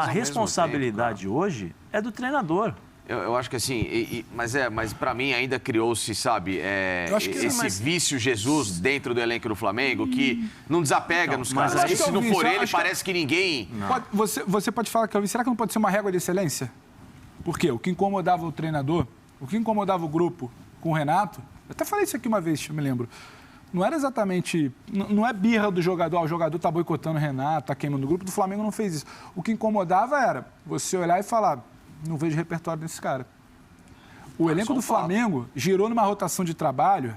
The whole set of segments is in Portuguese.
a responsabilidade hoje é do treinador. Eu acho que assim, mas para mim ainda criou-se, sabe, esse vício Jesus dentro do elenco do Flamengo, que não desapega nos caras. Mas se não for ele, parece que ninguém... Você pode falar que será que não pode ser uma régua de excelência? Por quê? O que incomodava o treinador, o que incomodava o grupo com o Renato, eu até falei isso aqui uma vez, eu me lembro, não era exatamente, não é birra do jogador, o jogador tá boicotando o Renato, tá queimando o grupo, do Flamengo não fez isso. O que incomodava era você olhar e falar... Não vejo repertório desse cara. O elenco do Flamengo girou numa rotação de trabalho,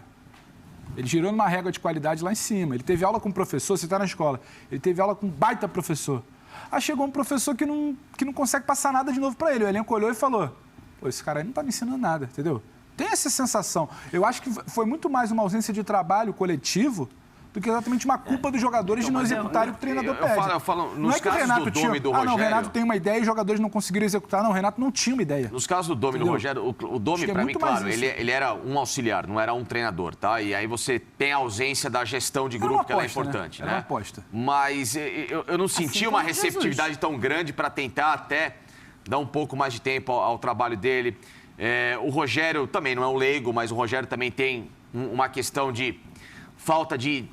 ele girou numa régua de qualidade lá em cima. Ele teve aula com um professor, você está na escola, ele teve aula com um baita professor. Aí chegou um professor que não consegue passar nada de novo para ele. O elenco olhou e falou, pô, esse cara aí não está me ensinando nada, entendeu? Tem essa sensação. Eu acho que foi muito mais uma ausência de trabalho coletivo do que exatamente uma culpa dos jogadores de não executarem o que o treinador pede. Eu falo não é que o Renato tinha... do Rogério... não, o Renato tem uma ideia e os jogadores não conseguiram executar. Não, o Renato não tinha uma ideia. Nos casos do Domi e do Rogério, o Domi, para mim, claro, ele era um auxiliar, não era um treinador, tá? E aí você tem a ausência da gestão de grupo, que ela é importante, né? Era uma aposta. Mas eu não senti uma receptividade tão grande para tentar até dar um pouco mais de tempo ao trabalho dele. O Rogério também não é um leigo, mas o Rogério também tem uma questão de falta de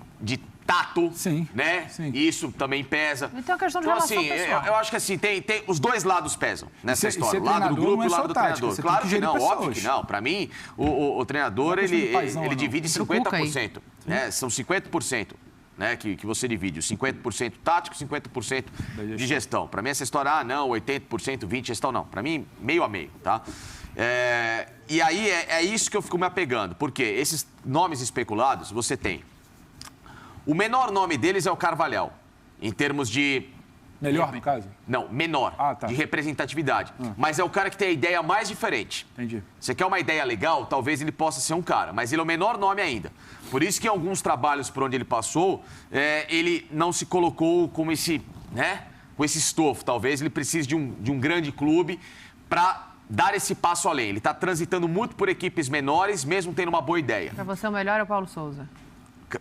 tato, sim, né? Sim. Isso também pesa. Então é questão de relação assim, pessoal. Eu acho que assim, tem os dois lados pesam nessa história. O lado do treinador grupo não e é o lado só do tática, treinador. você Claro tem que que gerir não, pessoas. óbvio que não. Para mim, o treinador, ele divide 50%. Né? São 50%. Né, que você divide, os 50% tático, 50% de gestão. Para mim, essa história, não, 80%, 20% gestão, não. Para mim, meio a meio, tá? E aí, é isso que eu fico me apegando, porque esses nomes especulados, você tem. O menor nome deles é o Carvalhal, em termos de... Melhor, no caso? Não, menor, tá. de representatividade. Mas é o cara que tem a ideia mais diferente. Entendi. Você quer uma ideia legal, talvez ele possa ser um cara, mas ele é o menor nome ainda. Por isso que em alguns trabalhos por onde ele passou, ele não se colocou como esse, né, com esse estofo. Talvez ele precise de um grande clube para dar esse passo além. Ele está transitando muito por equipes menores, mesmo tendo uma boa ideia. Para você, o melhor é o Paulo Souza.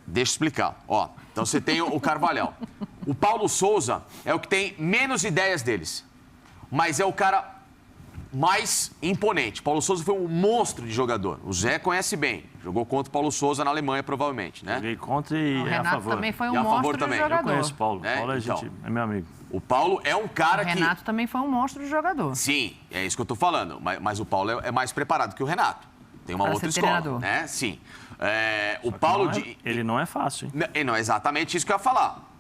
Deixa eu explicar. Ó, então você tem o Carvalhal. O Paulo Souza é o que tem menos ideias deles, mas é o cara mais imponente. Paulo Souza foi um monstro de jogador. O Zé conhece bem. Jogou contra o Paulo Souza na Alemanha, provavelmente, né? Joguei contra e o é Renato a favor. Também foi E a um favor monstro também. de jogador. Eu conheço o Paulo. Paulo Então, é meu amigo. O Paulo é um cara que... O Renato também foi um monstro de jogador. Sim, é isso que eu tô falando. Mas o Paulo é mais preparado que o Renato. Tem uma outra escola, treinador. né? Sim. O Paulo... Ele não é fácil, hein? Não é exatamente isso que eu ia falar.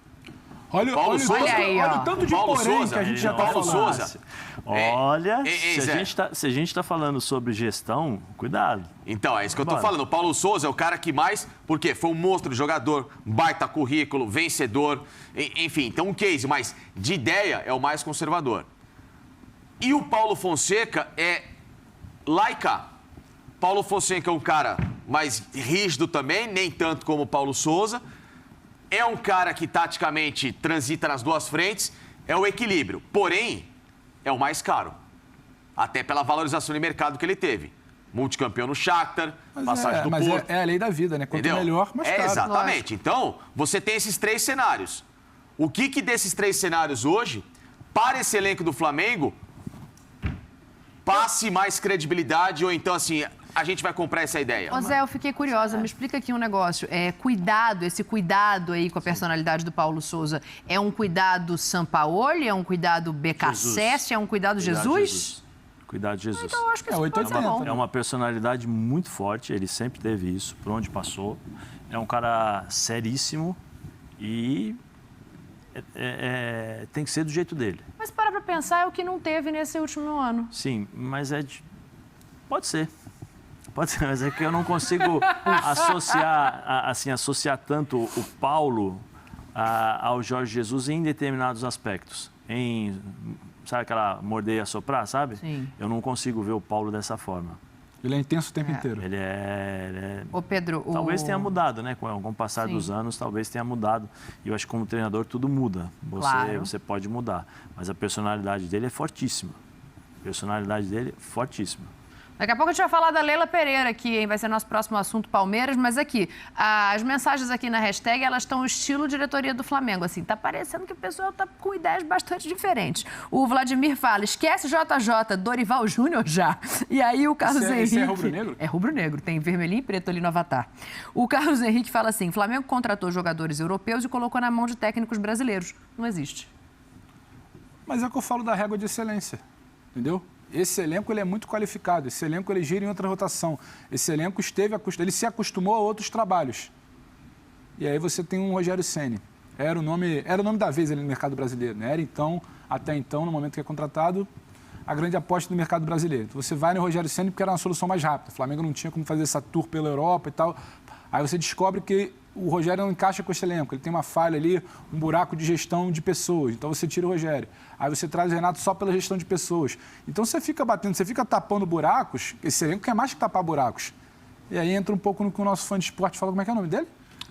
Olha o tanto de porém que a gente já está falando. Souza. Olha, se a gente está falando sobre gestão, cuidado. Então, é isso que eu tô falando. O Paulo Souza é o cara que mais... Por quê? Foi um monstro de jogador, baita currículo, vencedor, enfim, então um case, mas de ideia é o mais conservador. E o Paulo Fonseca é lá e cá. Paulo Fonseca é um cara mais rígido também, nem tanto como o Paulo Souza. É um cara que taticamente transita nas duas frentes, é o equilíbrio. Porém, é o mais caro. Até pela valorização de mercado que ele teve. Multicampeão no Shakhtar, passagem do Porto. É a lei da vida, né? Quanto melhor, mais caro. Exatamente. Lógico. Então, você tem esses três cenários. O que desses três cenários hoje, para esse elenco do Flamengo, passe mais credibilidade ou então, assim... A gente vai comprar essa ideia. Ô Zé, eu fiquei curiosa. Me explica aqui um negócio. Esse cuidado aí com a personalidade do Paulo Souza, é um cuidado Sampaoli? É um cuidado BKSS? É um cuidado Jesus? Cuidado de Jesus. Então, eu acho que isso pode ser bom. É uma personalidade muito forte, ele sempre teve isso, por onde passou. É um cara seríssimo e tem que ser do jeito dele. Mas para pensar, é o que não teve nesse último ano. Sim, mas pode ser. Pode ser, mas é que eu não consigo associar tanto o Paulo ao Jorge Jesus em determinados aspectos. Sabe aquela morder e assoprar, sabe? Sim. Eu não consigo ver o Paulo dessa forma. Ele é intenso o tempo inteiro. Ele é... Ô, Pedro, talvez tenha mudado, né? Com o passar dos anos, talvez tenha mudado. E eu acho que como treinador tudo muda. Você pode mudar. Mas a personalidade dele é fortíssima. Daqui a pouco a gente vai falar da Leila Pereira aqui, hein? Vai ser nosso próximo assunto, Palmeiras. Mas aqui, as mensagens aqui na hashtag, elas estão estilo diretoria do Flamengo. Assim, tá parecendo que o pessoal tá com ideias bastante diferentes. O Vladimir fala, esquece JJ, Dorival Júnior já. E aí o Carlos Henrique... Esse é rubro-negro? É rubro-negro, tem vermelhinho e preto ali no avatar. O Carlos Henrique fala assim, Flamengo contratou jogadores europeus e colocou na mão de técnicos brasileiros. Não existe. Mas é o que eu falo da régua de excelência, entendeu? Esse elenco ele é muito qualificado, esse elenco ele gira em outra rotação. Esse elenco ele se acostumou a outros trabalhos. E aí você tem um Rogério Ceni. Era o nome da vez ali no mercado brasileiro, né? Era então, até então, no momento que é contratado, a grande aposta do mercado brasileiro. Então, você vai no Rogério Ceni porque era uma solução mais rápida. O Flamengo não tinha como fazer essa tour pela Europa e tal. Aí você descobre que o Rogério não encaixa com esse elenco, ele tem uma falha ali, um buraco de gestão de pessoas, então você tira o Rogério. Aí você traz o Renato só pela gestão de pessoas. Então você fica batendo, você fica tapando buracos, esse elenco quer mais que tapar buracos. E aí entra um pouco no que o nosso fã de esporte falou, como é que é o nome dele?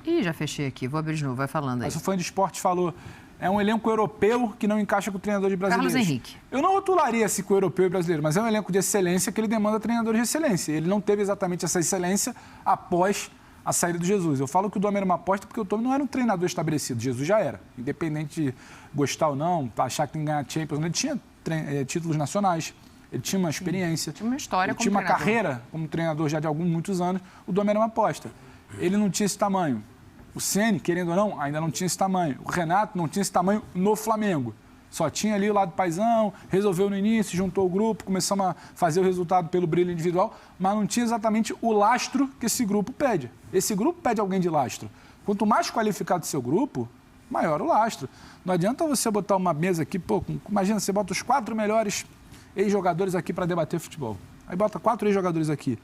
Ih, já fechei aqui, vou abrir de novo, vai falando aí. Mas o fã de esporte falou, é um elenco europeu que não encaixa com treinadores brasileiros. Carlos Henrique. Eu não rotularia assim com europeu e brasileiro, mas é um elenco de excelência que ele demanda treinadores de excelência. Ele não teve exatamente essa excelência após a saída do Jesus. Eu falo que o Dome era uma aposta porque o Dome não era um treinador estabelecido. Jesus já era. Independente de gostar ou não, achar que tem que ganhar Champions, ele tinha títulos nacionais, ele tinha uma experiência. Tinha uma história ele como tinha uma treinador. carreira como treinador já de muitos anos. O Dome era uma aposta. Ele não tinha esse tamanho. O Ceni, querendo ou não, ainda não tinha esse tamanho. O Renato não tinha esse tamanho no Flamengo. Só tinha ali o lado paizão, resolveu no início, juntou o grupo, começamos a fazer o resultado pelo brilho individual, mas não tinha exatamente o lastro que esse grupo pede. Esse grupo pede alguém de lastro. Quanto mais qualificado o seu grupo, maior o lastro. Não adianta você botar uma mesa aqui, imagina, você bota os 4 melhores ex-jogadores aqui para debater futebol. Aí bota 4 ex-jogadores aqui.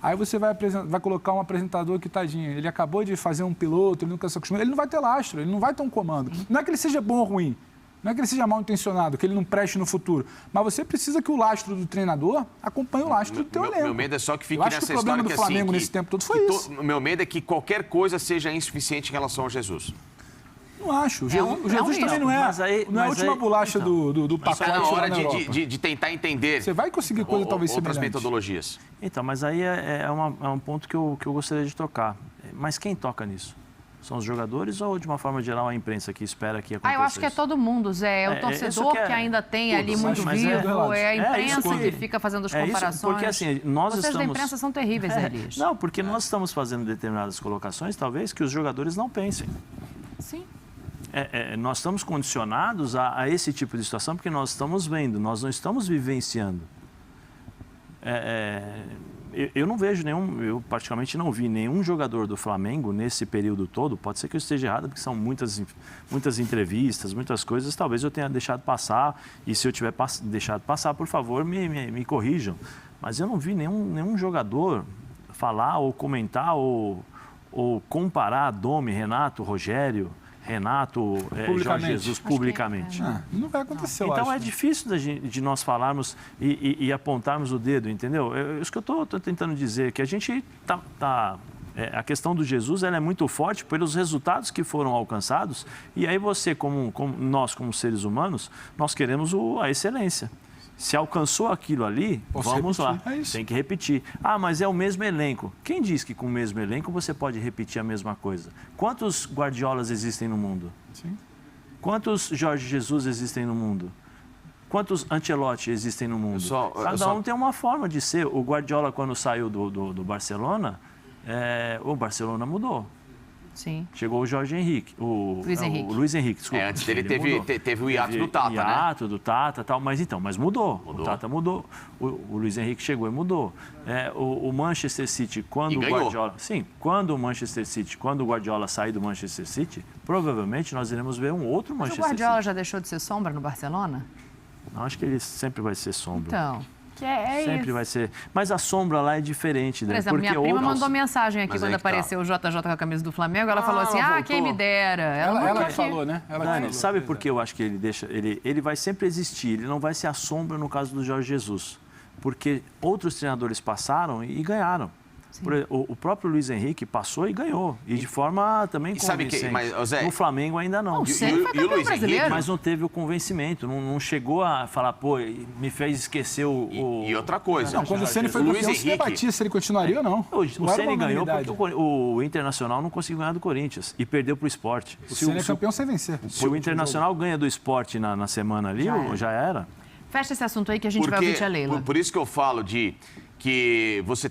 Aí você vai colocar um apresentador que, tadinho, ele acabou de fazer um piloto, ele nunca se acostumou, ele não vai ter lastro, ele não vai ter um comando. Não é que ele seja bom ou ruim, não é que ele seja mal intencionado, que ele não preste no futuro, mas você precisa que o lastro do treinador acompanhe o lastro do teu elenco. Meu medo é só que fique Eu acho nessa que o problema história do Flamengo assim, nesse tempo todo foi isso. O meu medo é que qualquer coisa seja insuficiente em relação a Jesus. Não acho. O Jesus também risco. não é, Mas aí- não é a mas última aí- bolacha então. do Mas pacote na lá hora na Europa. de tentar entender Você vai conseguir coisa talvez outras semelhante. metodologias. Então, mas aí é um ponto que eu gostaria de tocar. Mas quem toca nisso? São os jogadores ou, de uma forma geral, a imprensa que espera que aconteça Eu acho que é isso? todo mundo, Zé. É o isso torcedor que ainda tem ali tudo, muito mas é vivo, verdade. é a imprensa isso que fica fazendo as é isso, comparações. porque, assim, nós Vocês da estamos... imprensa são terríveis, Zé Elias. Não, porque nós estamos fazendo determinadas colocações, talvez, que os jogadores não pensem. Sim. Nós estamos condicionados a esse tipo de situação porque nós estamos vendo, nós não estamos vivenciando. Eu não vejo eu praticamente não vi nenhum jogador do Flamengo nesse período todo, pode ser que eu esteja errado, porque são muitas entrevistas, muitas coisas, talvez eu tenha deixado passar, e se eu tiver deixado passar, por favor, me corrijam. Mas eu não vi nenhum jogador falar ou comentar ou comparar Dome, Renato, Rogério, Jorge Jesus publicamente. Não vai acontecer, eu Então acho. é difícil de nós falarmos e apontarmos o dedo, entendeu? Isso que eu estou tentando dizer, que a gente a questão do Jesus ela é muito forte pelos resultados que foram alcançados, e aí você, nós como seres humanos, nós queremos a excelência. Se alcançou aquilo ali, vamos lá. Tem que repetir. Ah, mas é o mesmo elenco. Quem diz que com o mesmo elenco você pode repetir a mesma coisa? Quantos Guardiolas existem no mundo? Sim. Quantos Jorge Jesus existem no mundo? Quantos Ancelotti existem no mundo? Cada um tem uma forma de ser. O Guardiola, quando saiu do Barcelona, o Barcelona mudou. Sim. Chegou o Jorge Henrique, o Luiz Henrique, desculpa. Antes dele teve o hiato do Tata, né? Hiato do Tata, tal, mas mudou. O Tata mudou. O Luiz Henrique chegou e mudou. O Manchester City, quando o Guardiola... Sim, quando o Guardiola sair do Manchester City, provavelmente nós iremos ver um outro Mas Manchester o Guardiola City. já deixou de ser sombra no Barcelona? Não, acho que ele sempre vai ser sombra. Então... Sempre isso. vai ser. Mas a sombra lá é diferente, né? Por exemplo, minha prima mandou mensagem aqui quando apareceu o JJ com a camisa do Flamengo. Ela falou assim, quem me dera. Ela que falou, né? Dani, sabe por que eu acho que ele vai sempre existir, ele não vai ser a sombra no caso do Jorge Jesus. Porque outros treinadores passaram e ganharam. O próprio Luiz Henrique passou e ganhou. E de forma também E sabe convincente. mas, ô, Zé, No Flamengo ainda não. O Ceni foi campeão brasileiro. Mas não teve o convencimento. Não chegou a falar, pô, me fez esquecer E outra coisa. Não, quando o Ceni foi Luiz campeão, se Henrique- debatia se ele continuaria ou não. O Não era Ceni uma ganhou unanimidade. porque o Internacional não conseguiu ganhar do Corinthians e perdeu para o Sport. O Ceni é campeão sem vencer. Se o Internacional ganha do Sport na semana ali, já era. Fecha esse assunto aí que a gente vai ouvir a Leila. Por isso que eu falo de que você